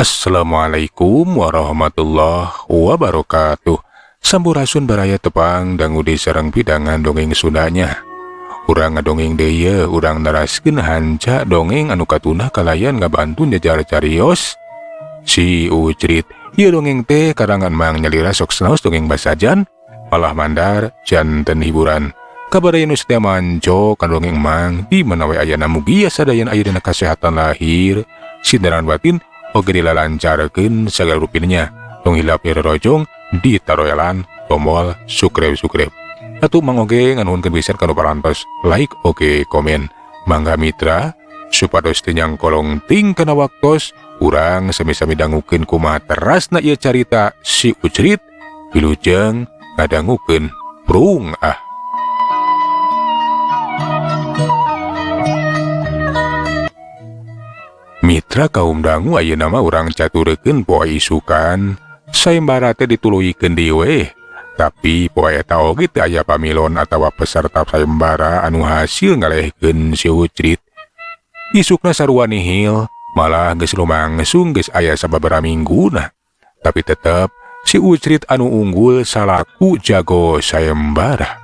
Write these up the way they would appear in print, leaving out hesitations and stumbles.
Assalamualaikum warahmatullahi wabarakatuh. Sampurasun baraya tepang dangu di sareng pidangan dongeng Sundanya. Urang ngadongeng deui, urang naraskeun hanca dongeng anu katunah kalayan ngabantu nyajar carios Si Ucrit. Ieu dongeng teh karangan Mang Nyalira sok senaos dongeng basajan, malah mandar janten hiburan. Kabadayana setia manco kan dongeng Mang di manawe ayana mugia sadayana aya dina kasehatan lahir, sindaran batin oge dilalancarkeun sagala rupinnya. Tong hilap rojong ditaroyalan tombol subscribe. Atuh Mang oge nganuhunkeun pisan kana parantos like oge komen. Mangga mitra supados teu nyangkolong ting kana waktos urang sami-sami dangukeun kumaha terasna ieu carita Si Ucrit. Wilujeng ngadangukeun prung ah. Mitra kaum dangu ayeuna mah urang catureukeun poe isukan sayembara teh dituluykeun di we. Tapi poe eta oge teu aya pamilon atawa peserta sayembara anu hasil ngalehkeun Si Ucrit. Isukna sarua nihil, malah geus lumangsung geus aya sababaraha mingguna. Tapi tetep Si Ucrit anu unggul salaku jago sayembara.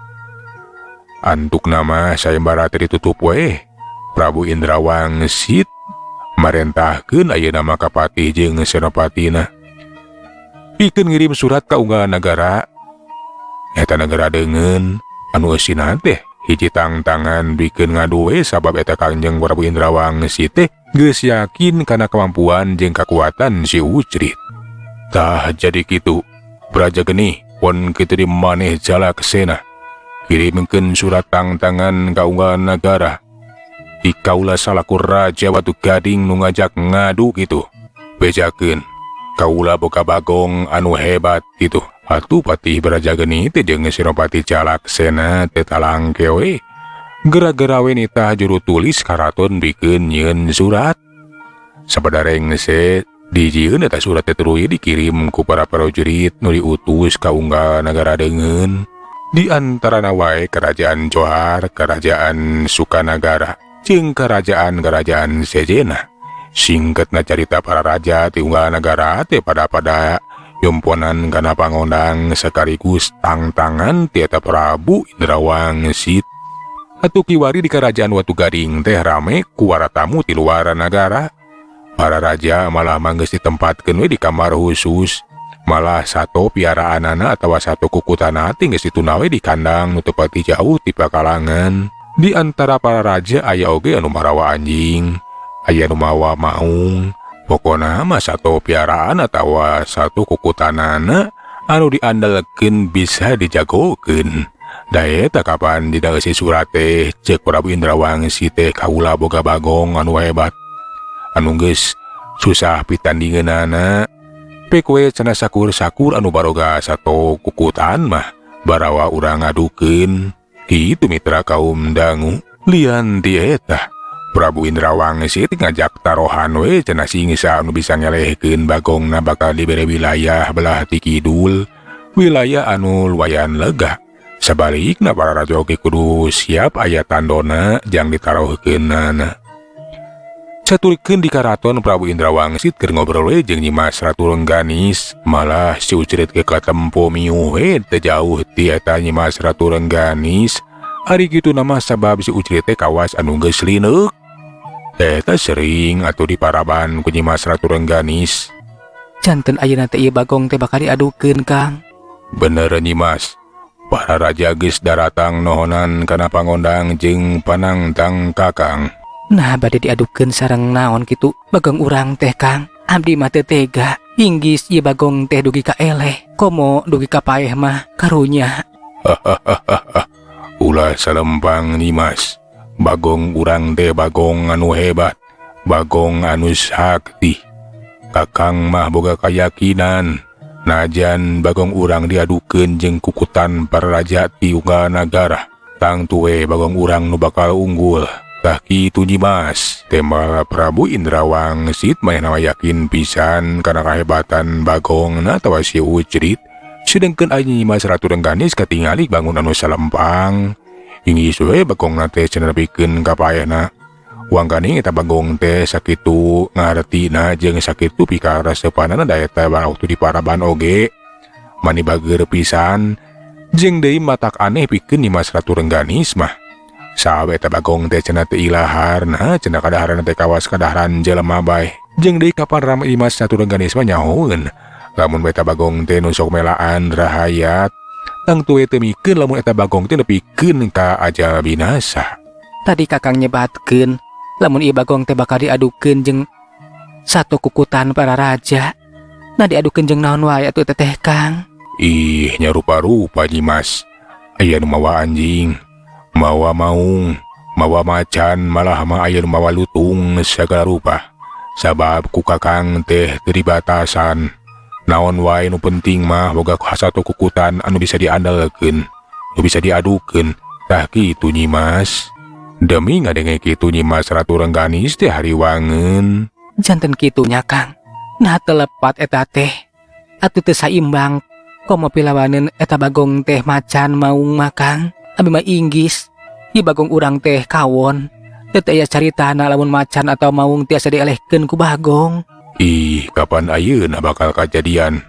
Antukna mah sayembara teh ditutup we. Prabu Indrawangsit marentahkeun ayeuna mah ka patih jeung senopatina pikeun ngirim surat ka unggahan nagara. Eta nagara deungeun anu eusina teh hiji tangtangan bikeun ngadu we sabab eta Kangjeng Prabu Indrawangsit teh geus yakin kana kemampuan jeung kakuatan Si Ucrit. Tah jadi kitu, Praja Geni pon kitu di maneh jalaksena kirimkeun surat tangtangan ka unggahan nagara. Di kaula salaku Raja Watu Gading nu ngajak ngadu gitu. Bejakeun kaula boga bagong anu hebat gitu. Atuh patih Praja Geni teh jeung Senopati Jalaksena teh talangke we. Gara-gara we nitah juru tulis karaton bikeun nyieun surat. Sabadareng se dijieun eta surat teh tuluy dikirim ku para prajurit nu diutus ka unggahan nagara deungeun. Di antarana wae Kerajaan Johar, Kerajaan Sukanagara jeung kerajaan-kerajaan sejena. Singkatna carita para raja ti unggahan nagara teh pada yomponan kana pangondang sekaligus tangtangan ti eta Prabu Indrawangsit. Atuh kiwari di Kerajaan Watu Gading teh rame ku waratamu ti luar nagara. Para raja malah manggeus ditempatkeun we di kamar khusus. Malah sato piaraanana atawa sato kukutana teh geus ditunawe di kandang nu teu pati jauh ti pakalangan. Di antara para raja aya oge anu marawa anjing, aya anu mawa maung. Pokona mah sato piaraan atawa satu kukutanana anu diandalkeun bisa dijagokeun. Da eta kapan didaeusi surat teh ceuk Prabu Indrawangsit teh kaula boga bagong anu hebat. Anu geus susah pitandingeunana. Pek we cenah sakur-sakur anu baroga sato kukutan mah barawa urang ngadukeun. Kitu mitra kaum dangu. Lian ti eta Prabu Indrawangsit ngajak tarohan we cenah singisa anu bisa ngelehkeun bagongna bakal dibere wilayah belah ti kidul, wilayah anu lumayan lega. Sabalikna para raja oge kudu siap aya tandona jang ditarohkeunana. Caturikeun di karaton Prabu Indrawangsit keur ngobrol we jeung Nyimas Ratu Rengganis. Malah Si Ucrit ke katempo miuh we teu jauh ti eta Nyimas Ratu Rengganis. Ari kitu nama sabab Si Ucrit teh kawas anu geus lineuk. Eta sering atuh diparaban ku Nyimas Ratu Rengganis. Janten ayeuna teh ieu bagong teh bakal diadukeun Kang. Bener Nyimas. Para raja geus daratang nohonan kana pangondang jeung panangtang Kakang. Nah bade diadukeun sareng naon kitu bagong urang teh Kang. Abdi mah teu tega. Inggis ieu bagong teh dugi ka eleh, komo dugi ka paeh mah karunya. Ulah salempang Nyimas. Bagong urang teh bagong anu hebat, bagong anu sakti. Kakang mah boga kayakinan najan bagong urang diadukeun jeung kukutan para raja ti unggahan nagara. Tang tuwe bagong urang nu bakal unggul. Tah kitu Nyimas, tembal Prabu Indrawangsit manehna yakin pisan kana kahebatan bagongna atawa Si Ucrit. Sedengkeun aya Nyimas Ratu Rengganis katingali bangun anu salempang. Inggis we bagongna teh cenah nepikeun ka paehna. Wangkani eta bagong teh sakitu ngartina jeung sakitu pikaresepanana da eta waktu di Paraban oge. Mani bager pisan jeung deui matak aneh pikeun Nyimas Ratu Rengganis mah. Sawe eta bagong teh cenah teu ilaharna cenah kadaharan teh kawas kadaharan jelema bae. Jeung deui kapan rama Nyimas Ratu Rengganis mah nyahoeun. Lamun eta bagong teh nu sok melaan rahayat, tang tuwe teu mikeun lamun eta bagong teh nepikeun ka ajal binasa. Tadi Kakang nyebatkeun lamun ieu bagong teh bakal diadukeun jeung satu kukutan para raja. Nah diadukeun jeung naon wae atuh teh Kang? Ih, nyarupa-rupa Nyimas. Aya nu mawa anjing, mawa maung, mawa macan, malah mah aya nu mawa lutung sagala rupa. Sabab ku Kakang teh teu dibatasan. Naon wae nu penting mah boga satu kukutan anu bisa diandalkeun, nu bisa diadukeun. Tah kitu Nyimas. Demi ngadenge kitu Nyimas Ratu Rengganis teh hariwangeun. Janten kitunya Kang. Nah telepat eta teh atuh teu saimbang komo pilawaneun eta bagong teh macan maung mah Kang. Abi mah inggis ieu bagong urang teh kawon. Teu aya caritana lamun macan atau maung tiasa dielehkeun ku bagong. Ih, kapan ayeuna bakal kajadian?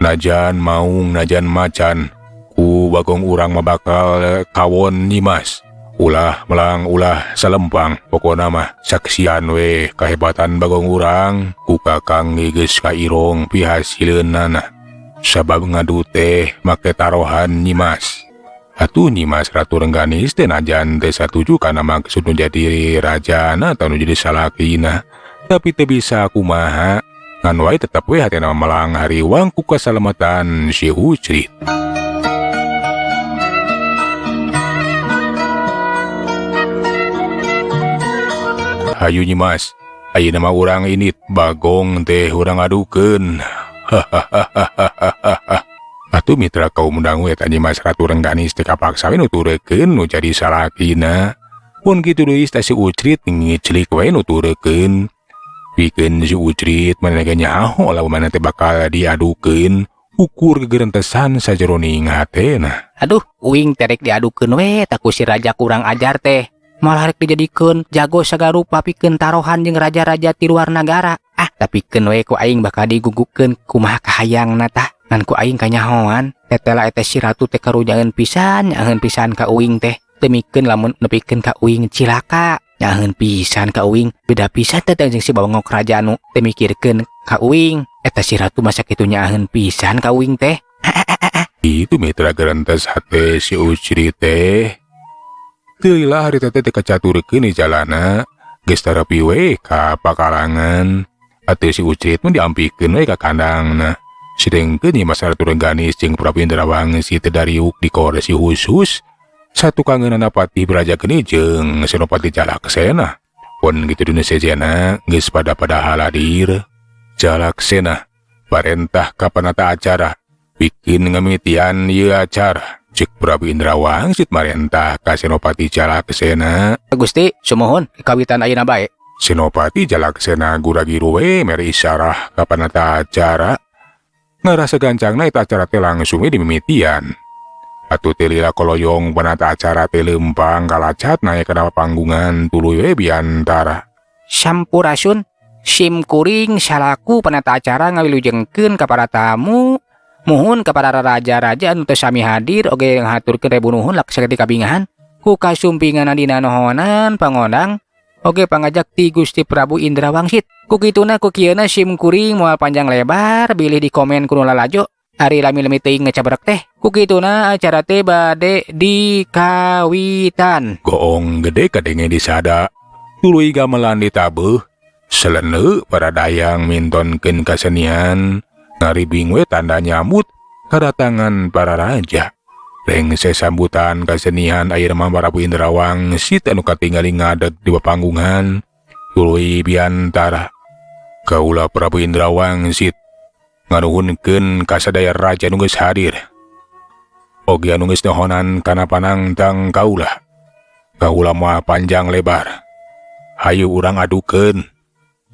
Najan maung, najan macan, ku bagong urang mah bakal kawon Nyimas. Ulah melang ulah salempang, pokona mah saksian we kahebatan bagong urang ku Kakang geus kairong pihasileunana. Sabab ngadu teh make tarohan Nyimas. Atuh Nyimas Ratu Rengganis teh najan teh satuju kana maksud nu jadi rajana atau nu jadi salakina, tapi teu bisa kumaha ngan wae tetep we hatena melang hariwang ku kasalamatan si Ucrit. Hayu Nyimas, ayeuna mah urang init bagong teh urang adukeun. Atuh mitra kaum dangu eta Nyimas Ratu Rengganis teh kapaksa we nutureukeun nu jadi salakina. Pun kitu deui teh si Ucrit ngiclik we nutureukeun. Pikeun si Ucrit maneh nyaho lamun maneh teh bakal diadukeun ukur gegerentesan sajeroning hatena. Aduh, uing terek diadukeun we tak ku si raja kurang ajar teh. Malah rek dijadikeun jago sagarupa pikeun tarohan jeung raja-raja ti luar negara. Tapi keun we ku aing bakal digugukeun kumaha kahayangna tah. Ngan ku aing kanyahoan, tetela eta si ratu teh karujangeun pisan, nyaeun pisan ka uing teh. Teu mikeun lamun nepikeun ka uing cilaka. Nyaeun pisan ka uing, beda pisan teh jeung si bawangok raja nu teu mikirkeun ka uing. Eta si ratu masa kitu nyaeun pisan ka uing teh. Itu mitra gerentes hate si Ucrit teh. Teulilah hari teh teh kacaturkeun di jalana, geus tarapi we ka pakarangan. Atuh si Ucrit mah diampikeun we ka kandangna. Sidengkeun Nyimas Ratu Rengganis jeung Prabu Indrawangsit teh dariuk di koresi khusus. Satu kangeunana patih berajakeun jeung Senopati Jalaksena. Pun kitu dina sejana geus pada haladir. Jalaksena parentah ka panata acara bikin ngamitian ieu acara. Cek Prabu Indrawangsit marentah ka Senopati Jalaksena. Gusti, sumohon kawitan ayeuna bae. Senopati Jalaksena guragiru we mere isyarah ka panata acara. Ngarasa gancangna eta acara teh langsung we dimimitian. Atuh teh lila koloyong panata acara teh lempang kalacat naik kana panggungan tuluy we biantara. Sampurasun, sim kuring salaku panata acara ngawilujengkeun ka para tamu. Muhun kepada raja-raja anu teu sami hadir oge ngahaturkeun rebu nuhun laksana kabingahan ku kasumpingan dina nohonan pangondang oge pangajak ti Gusti Prabu Indrawangsit. Ku kituna ku kieuna sim kuring moal panjang lebar bilih di komen kuno lalajo ari lami-lami teuing ngecabrek teh. Ku kituna acara teh bade dikawitan. Goong gede kadenge disada tuluy gamelan ditabeuh selene para dayang mintonkeun kasenian. Ngaribing we tanda nyambut kedatangan para raja. Reng sesambutan kasenian ayeuna mah Prabu Indrawangsit anu katingali ngadeg di panggungan tuluy biantara. Kaula Prabu Indrawangsit nganuhunkeun ka sadaya raja nu geus hadir. Oge anu geus nohonan kana panangtang kaula. Kaula mah panjang lebar. Hayu urang adukeun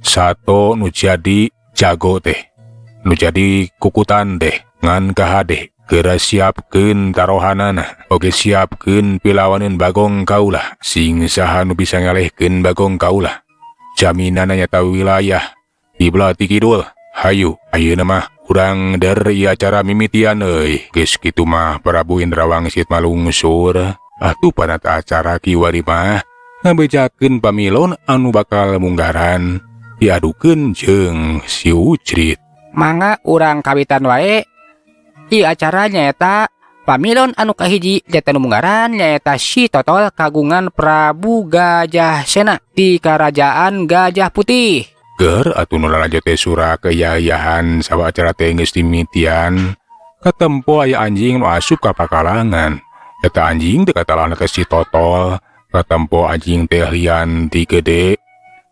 sato nu jadi jago teh. Nu jadi kukutan teh Ngan kahade geura siapkeun tarohanana oge siapkeun pilawaneun bagong kaulah sing saha nu bisa ngalehkeun bagong kaulah. Jaminana nyata wilayah di belah ti kidul. Hayu ayeuna mah urang dari acara mimitian euy. Geus kitu mah Prabu Indrawangsit malungsur atuh panata acara kiwari mah ngabejakeun pamilon anu bakal munggaran diadukeun jeung si Ucrit. Mangga urang kawitan wae. I acara nyaeta pamilon anu kahiji jata nu munggaran nyaeta si Totol kagungan Prabu Gajah Sena di Kerajaan Gajah Putih. Ger atuh nu lalajo teh sura keyayahan sawa acara teh geus dimitian katempo aya anjing nu asup ka pakalangan. Eta anjing teh katalana teh si Totol. Katempo anjing teh lian ti gede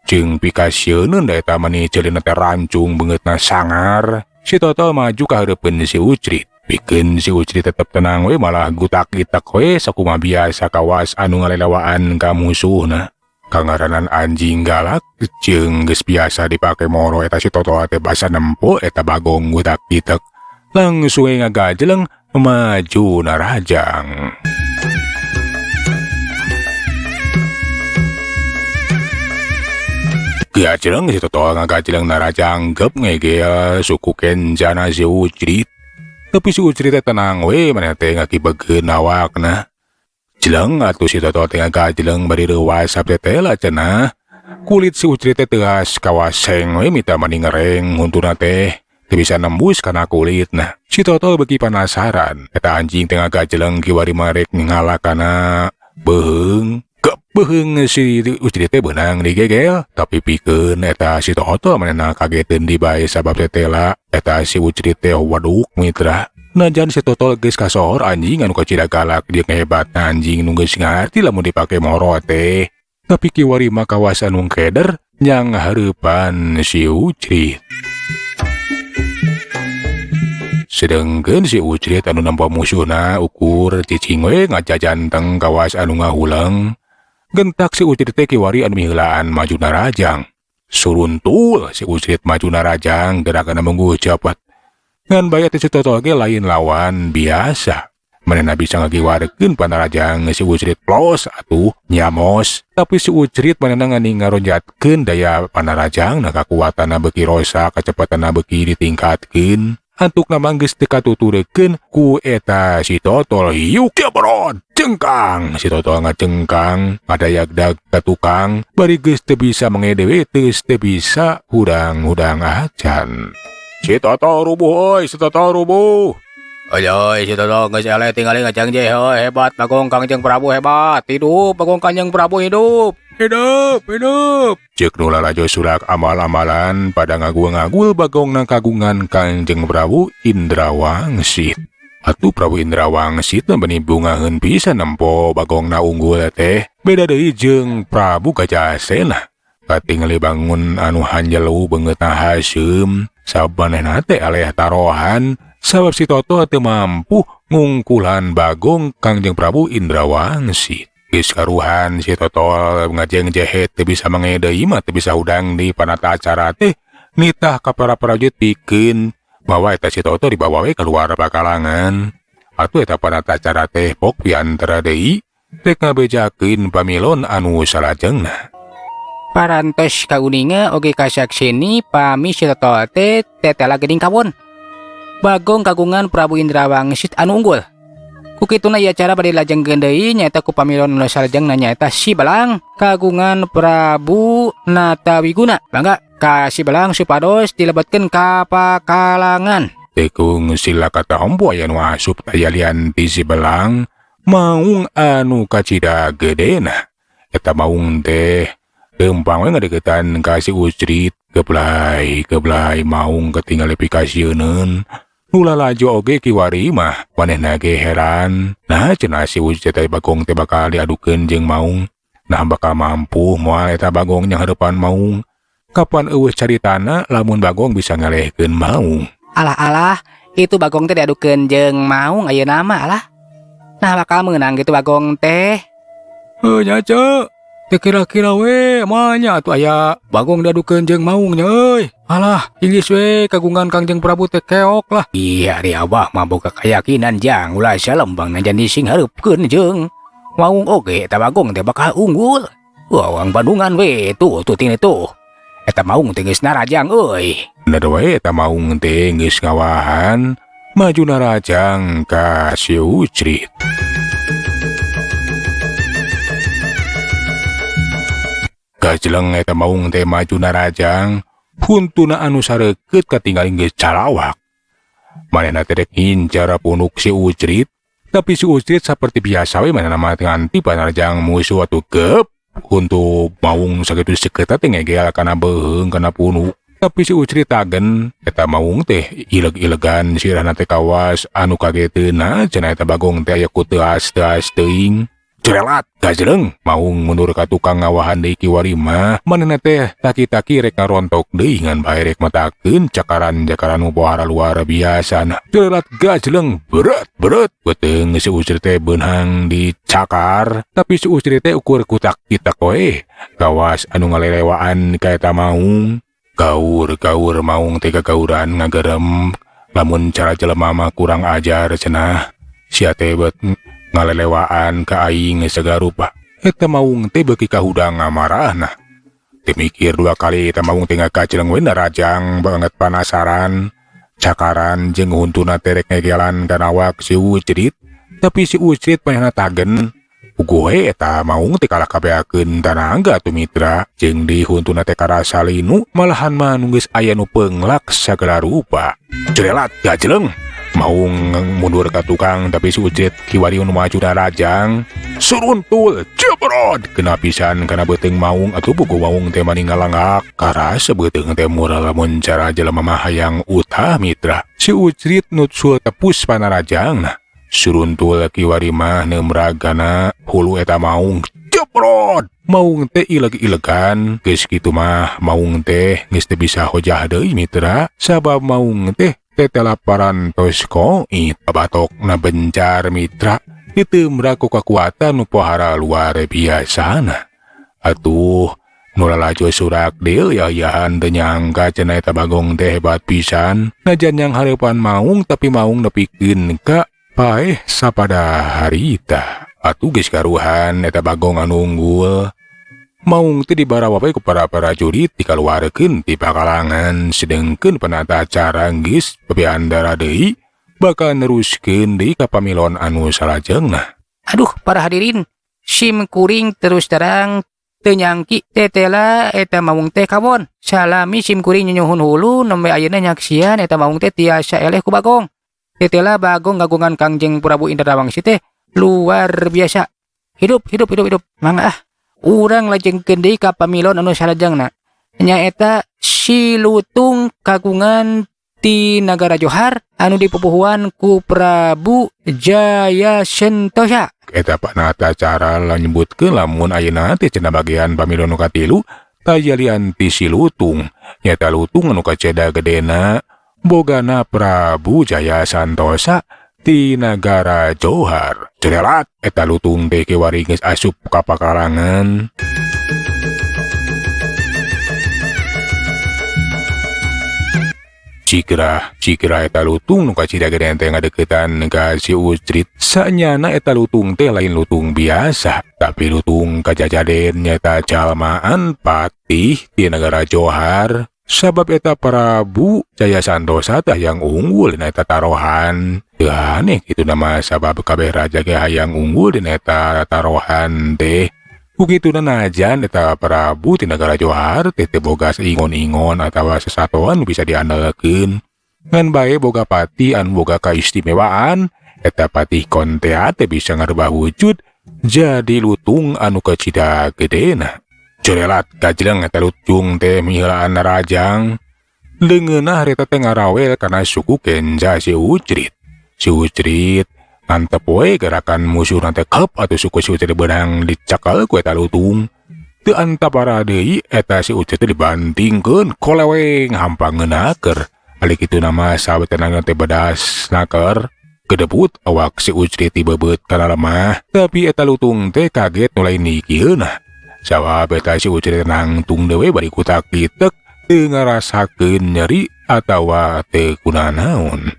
jeung pikasieun da eta mani ceulina teh rancung beungeutna sangar. Si Totol maju ka hareupeun si Ucrit. Pikeun si Ucrit tetep tenang we malah gutak-gitak we sakumaha biasa kawas anu ngalelewaan ka musuhna. Kangaranan anjing galak jeung geus biasa dipake moro eta si Totol teh basa nempo eta bagong gutak-gitak. Langsung ngagajeleng maju narajang. Gajeleng si Totol ngagajeleng narajang gep ngegea suku kenjana si Ucrit. Tapi si Ucrit teh tenang we maneh teh ngakibegeun awakna. Jeleng atuh si Totol teh ngagajeleng bari reuas saptetela cenah. Kulit si Ucrit teh teas kawaseng we mita mani ngereng huntuna teh teu bisa nembus kana kulitna. Si Totol beuki panasaran eta anjing teh ngagajeleng kiwari marek ngalakana beheung. Beheung si Ucrit teh beunang digegel, tapi pikeun eta si Totol manehna kageteun di bae sabab tetela eta si Ucrit teh waduk mitra. Najan si Totol geus kasohor anjing anu kacida galak jeung hebatna anjing nu geus ngarti lamun dipake moro teh. Tapi kiwari mah kawas anu keder nyang hareupan si Ucrit. Sedengkeun si Ucrit anu nampa musuhna ukur cicing we ngajajanteng kawas anu ngahuleng. Gentak si Ucrit teh kiwari anu miheulaan maju narajang. Suruntul si Ucrit maju narajang gerakana mungguh cepet. Ngan baya teh si Totol ge lain lawan biasa. Manehna bisa ngagiwarekeun panarajang si Ucrit plos atuh nyamos. Tapi si Ucrit manehna ngani ngaronjatkeun daya panarajangna kakuatanna beuki rosa kecepatanna beuki ditingkatkeun. Antukna mah geus teu katuturekeun ku eta si Totol. Yuk ya beron cengkang. Si Totol ngacengkang ngadayagdag ka tukang bari geus teu bisa mengedewe geus teu bisa hudang-hudang acan. Si Totol rubuh euy, si Totol rubuh. Ayoy, si Totol geus eleh tingali ngajang je heuy, hebat Bagong Kangjeng Prabu hebat. Hidup Bagong Kangjeng Prabu hidup. Hidup. Cek nu lalajo surak amal-amalan pada ngagul-ngagul bagong nang kagungan Kangjeng Prabu Indrawangsit. Atuh Prabu Indrawangsit bani bungaheun pisan nempo bagong na unggul teh. Beda deui jeung Prabu Gajah Sena. Katingali bangun anu hanjelu beungeutna haseum. Sabanehna teh aleh tarohan sabab si Totol teu mampu ngungkulan bagong Kangjeng Prabu Indrawangsit. Geus karuhan si Totol ngajeng jehet teu bisa mangedeui mah teu bisa hudang di panata acara teh nitah ka para prajurit pikeun bahwa eta si Totol dibawa we keluar bakalangan. Atuh eta panata acara teh pok piantara deui rek ngabejakeun pamilon anu salajengna. Parantos kauninga oge kasakseni pami si Totol teh tetela geuning kawon. Bagong kagungan Prabu Indrawangsit anu unggul. Kukituna ieu acara bade lajengkeun deui nyaeta ku pamilon anu salajengna nyaeta si Belang kagungan Prabu Natawiguna. Bangga ka si Belang supados dilebetkeun ka pakalangan. Tekung sila kata hombo aya nu asup aya lian ti si Belang maung anu kacida gedena. Eta maung teh teumpang we ngadeukeutan ka si Ucrit keblay maung ketinggal pikasieun. Nula lajo oge kiwari mah manehna ge heran. Nah cenah si Ucrit teh bagong teh bakal diadukeun jeung maung. Nah bakal mampu moal eta bagong yang hareupan maung. Kapan eueuh caritana lamun bagong bisa ngalehkeun maung. Alah, itu bagong teh diadukeun jeung maung ayeuna mah alah. Nah bakal meunang gitu bagong teh. Nya ceu. teu kira-kira we manya atuh aya Bagong dadukeun jeung maungnya euy. Alah, inggis we kagungan Kangjeng Prabu teh keok lah. Iya, ari Abah mah boga keyakinan jang ulah salembang najan dising hareupkeun jeung maung oge eta Bagong teh bakal unggul. Wawang Bandungan we tuh tinggal tuh. Eta maung teh geus narajang euy. Bener wae eta maung teh geus ngawahan maju narajang ka si Ucrit. Kajeleng eta maung teh maju narajang, huntuna anu sarekeut katinggaling geus calawak. Manehna teh rek ngincar punuk si Ucrit, tapi si Ucrit saperti biasa we manehna mah nganti panarajang musuh atuh gep. Untuk maung sakitu seketa teh ngegel kana beuheung kana punuk. Tapi si Ucrit tagen eta maung teh ileg-ilegan sirahna teh kawas anu kageteuna cenah eta Bagong teh aya ku teas teuing. Cerelat gajeleng maung mundur ka tukang ngawahan deui kiwari mah manehna teh taki-taki rek ngarontok deui ngan bae rek matakeun cakaran-cakaran nu pohara luar biasa. Cerelat gajeleng berat beuteung si Ucrit teh beunhang dicakar, tapi si Ucrit teh ukur kutak-kitak we kawas anu ngalelewaan ka eta maung. Gaur maung teh gagauran ngagerem lamun cara jelema mah kurang ajar cenah. Sia teh bet ngalelewaan ka aing sagarupa. Eta maung teh beuki kahudang ngamarahna. Teu mikir dua kali eta maung teh ngakaceleng we narajang banget panasaran. Cakaran jeung huntuna teh rek ngegelan kana awak si Ucrit, tapi si Ucrit panehna tagen. Ugu we eta maung teh kalah kabeakeun tanaga tu mitra, jeung di huntuna teh karasa linu malahan mah nu geus aya nu peunglak sagala rupa. Cerelat gajeleng maung mundur ka tukang, tapi si Ucrit kiwari nu maju narajang suruntul jebrod kena pisan kana beuteung maung atuh buku maung teh maningalanggak karasa beuteung teh moral lamun cara jelema mah hayang utah mitra. Si Ucrit nutsul tepus panarajangna suruntul kiwari mah neumragana hulu eta maung jebrod. Maung teh ileg-ilegan geus kitu mah maung teh geus teu bisa hojah deui mitra, sabab maung teh tetelaparan tos koit batok na bencar mitra ditemra ku kekuatan nu pohara luar biasana. Atuh nu lalajo surak deui yayahan teu nyangka cenah eta Bagong teh hebat pisan najan yang hareupan maung tapi maung nepikeun ka paeh sapada harita. Atuh geus karuhan eta Bagong anu unggul. Maung teh dibarawa bae ku para prajurit dikaluarkeun ti pakalangan sedengkeun penata acara geus bebeandara deui bakal neruskeun deui ka pamilon anu salajengna. Aduh, para hadirin, sim kuring terus terang teu nyangki tetela eta maung teh kawon. Salami sim kuring nyuhun hulu nembe ayeuna nyaksian eta maung teh tiasa eleh ku Bagong. Tetela Bagong gagungan Kangjeng Prabu Indrawangsi teh luar biasa. Hidup. Mangga urang lajengkeun deui ka pamilon anu salajengna. Nyaeta si Lutung kagungan ti Nagara Johar anu dipupuhuan ku Prabu Jayasentosa. Eta panata cara la nyebutkeun lamun ayeuna teh cenah bagian pamilon nu katilu tayalian ti si Lutung. Nyata Lutung anu kaceda gedena bogana Prabu Jayasantosa ti Nagara Johar. Cerelat eta Lutung teh kiwari geus asup ka pakarangan. Cikira eta Lutung nu kacida geden teh ngadeukeutan ka si Ucrit. Sanyana eta Lutung teh lain Lutung biasa, tapi Lutung kajajaden nyaeta jalmaan patih di Nagara Johar. Sabab eta Prabu Jayasantosa teh yang unggul dina eta tarohan. Teu aneh kitu nama sabab kabeh raja ge hayang unggul dina eta tarohan teh. Ukituna najan eta Prabu ti Nagara Johar teh teu boga ingon-ingon atawa sesatoan nu bisa diandalkeun. Ngan bae boga pati anu boga kaistimewaan, eta patih kontea teh bisa ngarubah wujud jadi Lutung anu kacida gedena. Cerelat kajleng eta Lutung teh miheulaan narajang. Leungeunna harita teh ngarawel kana suku Kenja si Ucrit. Si Ucrit ngantep we gerakan musuh nanti kep atau suku si Ucrit beunang dicakal ku eta Lutung. Teu antapara deui eta si Ucrit dibantingkeun koleweng hampangeunaker. Ali kitu nama sahabat tenang teh bedas naker. Kedebut awak si Ucrit tibebeut kana lemah, tapi eta Lutung teh kaget mulai nikieuna. Sabab eta si Ucrit nangtung dewe bari kutak-kitek teu ngarasakeun nyeri atawa teu kunanaon.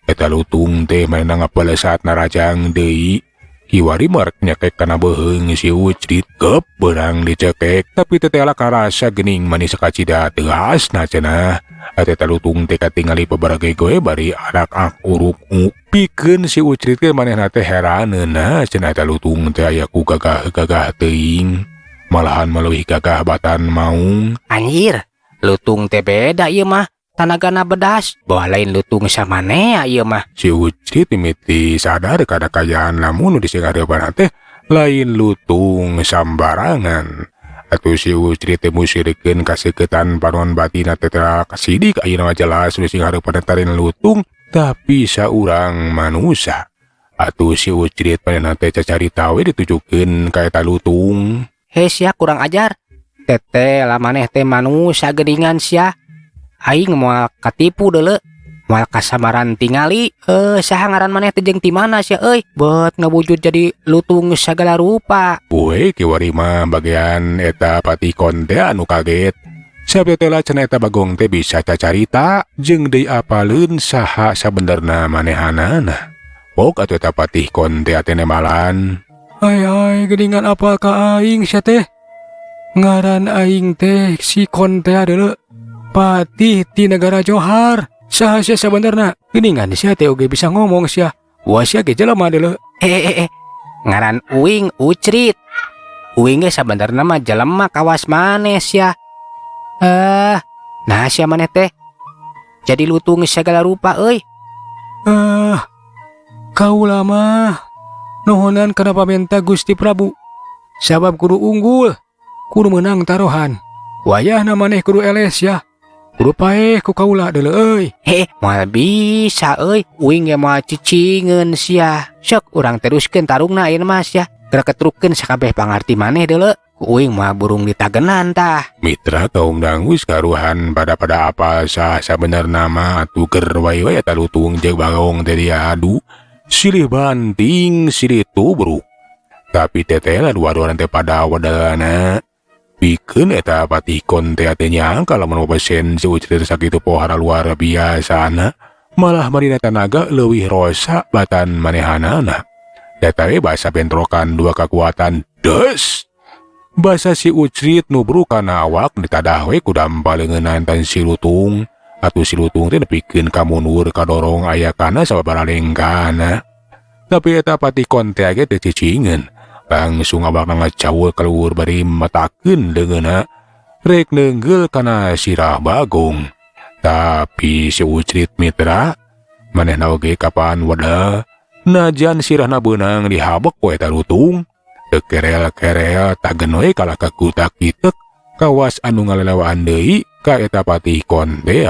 Eta lutung teh manehna ngapelesatna rajang deui. Kiwari marek nyekek kana beheung si Ucrit kep beurang dicekek tapi teu tela karasa geuning manis sakacida teu asna cenah. Eta lutung teh katingali pabarage goe bari arak uruk pikeun si Ucrit ke manehna teh heraneuna cenah eta lutung teh aya ku gagah-gagah teuing. Malahan meleuwih gagah batan maung. Anjir, lutung teh beda ieu mah. Tanagana bedas, bawa lain lutung samanea ieu mah. Si Ucrit mimiti sadar kada kayaan lamun di singareupan teh lain lutung sambarangan. Atuh si Ucrit teh musirikeun kaseuketan panon batina teh kasidik ayeuna mah jelas di singareupan tarin lutung tapi saurang manusia. Atuh si Ucrit panenna teh cacarita we ditujukeun ka eta lutung. Hei sia kurang ajar. Teteh lah maneh teh manusia geuningan sia. Aing moal katipu deuleu. Moal kasamaran tingali. Saha ngaran maneh teh jeung ti mana sia euy? Beut ngawujud jadi lutung sagala rupa. Poe kiwari mah bagian eta patikon teh anu kaget. Sabda teh cenah eta bagong teh bisa cacarita jeung deui apaleun saha sabenerna manehanana. Pok atuh eta patikon teh atenemalan. Ai geuningan apal ka aing sia teh. Ngaran aing teh si Kontea deuleu. Patih ti negara Johar. Saha sia sabenerna? Geuningan sia teh oge bisa ngomong sia. Wah sia ge jelema deuleu. Ngaran Uing Ucrit. Uing ge sabenerna mah jelema kawas maneh sia. Nah sia maneh teh jadi lutung sagala rupa euy. Kaula mah nuhunan kana pamenta Gusti Prabu. Sabab kudu unggul, kudu menang taruhan. Wayahna maneh kudu eles ya. Kudu paeh ku kaula deuleu euy. Moal bisa euy. Uing ge moal cicingeun sia. Sok urang teruskeun tarungna ayeuna mah sia. Geura ketrukeun sakabeh pangarti maneh deuleu. Uing mah burung ditagenan tah. Mitra kaum dangus karuhan pada apa sah sabenerna mah atuh keur wae-wae eta lutung jeung bagong teh diadu. Silih banting silih tubruk. Tapi teteh dua-duana teh pada wadana. Pikeun eta patikon teh teh nyangka lamun pesen si Ucrit sakitu pohara luar biasana. Malah marina tanaga leuwih rosa batan manehanana. Eta we basa bentrokan dua kekuatan. Des. Basa si Ucrit nubruk kana awak ditadah we ku dampaleungeunna tan si lutung. Atuh si lutung teh nepikeun ka mundur kadorong aya kana sababaraha lengkana. Tapi eta patikon teh ge teu cicingeun. Langsung awakna ngacawul kaluhur bari matakeun leungeunna. Rek neunggel kana sirah bagong. Tapi si Ucrit mitra manehna oge kapan wadah. Najan sirahna beunang dihabek ku eta lutung. Teu kerel-kerel tagen we kalah kakutak-kitek kawas anu ngalelewaan deui ka eta patikon teh.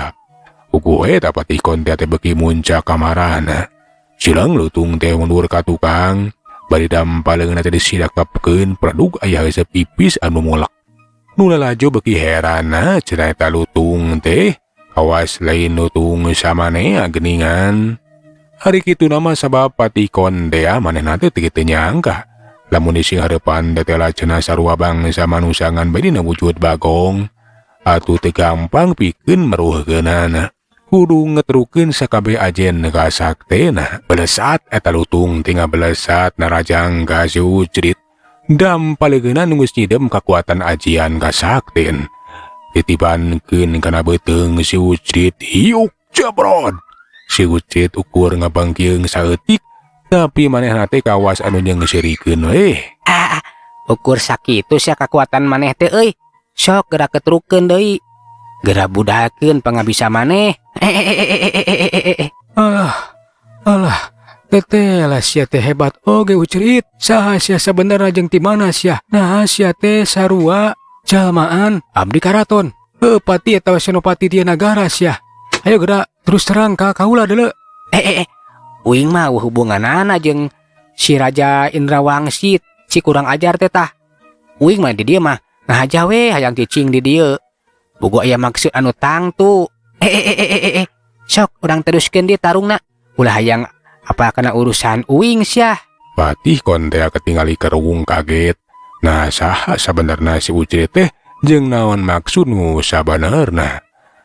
Ugu eta patikon teh beuki muncak kamarana. Silang lutung teh mundur ka tukang. Bari dampaleunna teh disidakapkeun pradug aya hese pipis anu molak. Nu lalajo beuki herana cenah eta lutung teh. Awas lain lutung samanea geuningan. Hari kitu nama sabab patikon teh manehna teh teu nyangka. Lamun di singareupan teh cenah sarua bangsa manusia ngan bae dina wujud bagong. Atuh teu gampang pikeun meruhkeunana. Kudu ngetrukeun sakabeh ajen ka saktena. Belesat eta lutung tinggal belesat narajang ka si Ucrit. Dampaleunna nu geus nyidem kakuatan ajian ka sakten. Titibankeun kana beuteung si Ucrit hiuk jebrod. Si Ucrit ukur ngabangkieung saeutik tapi manehna teh kawas anu nyeungsirikeun we. Ukur sakitu sia kakuatan maneh teh euy. Sok geura ketrukeun deui. Geura budalkeun pangabisa maneh. Alah, teteh lah sia teh hebat oge Ucrit. Saha sia sabenerna jeung ti mana sia? Nah sia teh sarua jalmaan abdi karaton. Pati eta senopati di nagara sia. Ayo geura terus terang ka kaula deuleu. Uing mah hubunganana jeung si Raja Indrawangsit, si kurang ajar teh tah. Uing mah di dieu mah ngahaja we hayang cicing di dieu. Bogo aya maksud anu tangtu. Sok urang teruskeun di tarungna. Ulah hayang apa kana urusan uing sia. Patih kon teh ketingali kerung kaget. Nah saha sabenerna si Ucrit teh jeung naon maksud nu sabenerna.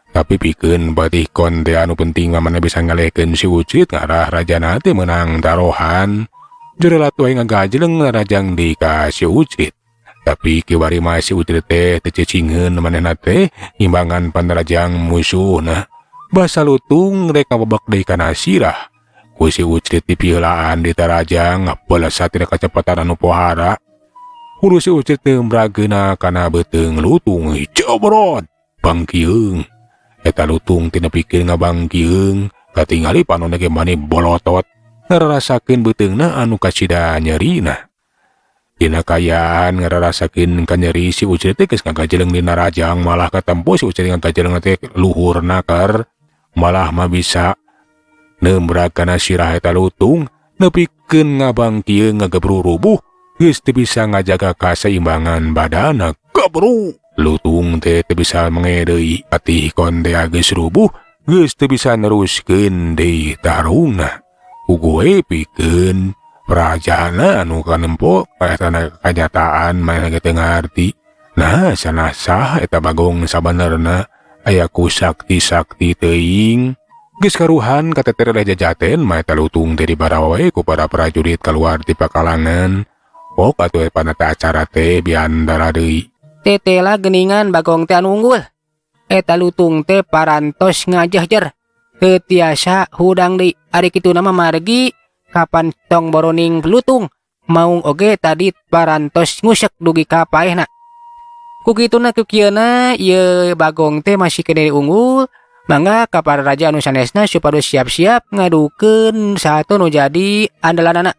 Tapi pikeun batikon teh anu penting mah mana bisa ngalekeun si Ucrit ngarah rajana teh menang tarohan. Jerelat wae ngagajleng rajang di ka si Ucrit. Tapi kiwari mah si Ucrit teh teu cicingheun manehna teh imbangan panrajang musuhna. Basa lutung rek ngabebak deui kana sirah. Ku si Ucrit dipiheulaan di tarajang balasa tina kacepatan anu pohara. Urus si Ucrit teh mrageuna kana beuteung lutung cobrot bangkieung. Eta lutung tina pikeun ngabangkieung katingali panonna ge maneh bolotot ngararasakeun beuteungna anu kasida nyerina. Dina kayaan ngararasakeun ka nyeri si Ucrit teh geus ngagajeleung dina rajang malah katempo si Ucrit ngagajeleung teh luhurna keur malah mah bisa nembrag kana sirah eta lutung nepikeun ngabangkieung ngagebru rubuh geus teu bisa ngajaga kaseimbangan badana gebru. Lutung teh teu bisa mengedeui patih kon teh geus rubuh geus teu bisa neruskeun deui tarungna. Ugue pikeun prajana anu kanempo eta kanyataan maneh teu ngarti. Nah sanah sah eta bagong sabenerna aya ku sakti-sakti teuing. Geus karuhan kateter oleh jajaten mah eta lutung teh dibarawa wae ku para prajurit kaluar ti pakalangan. Pok atuh panata acara teh biandara deui. Tetela geningan bagong teh anu unggul. Eta lutung teh parantos ngajahjer. Teu tiasa hudang deui. Ari kitu nama margi kapan tong boroning lutung. Maung oge tadi parantos ngusek dugi ka paehna. Ku kituna kukieuna ieu bagong teh masih kene unggul. Mangga ka para raja anu sanesna supados siap-siap ngadukeun satu nu jadi andalanana.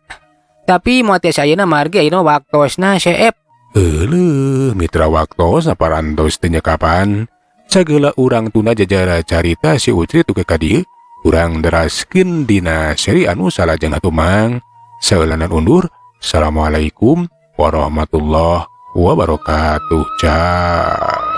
Tapi moal tes ayeuna margi ayeuna waktosna seep. Euleuh mitra waktos parantos teu nyekapan. Sageula urang tuna jajara carita si Ucrit uga ka dieu. Urang deraskeun dina seri anu salajeng atumang. Saeuleuna undur. Assalamualaikum warahmatullahi wabarakatuh. Cak.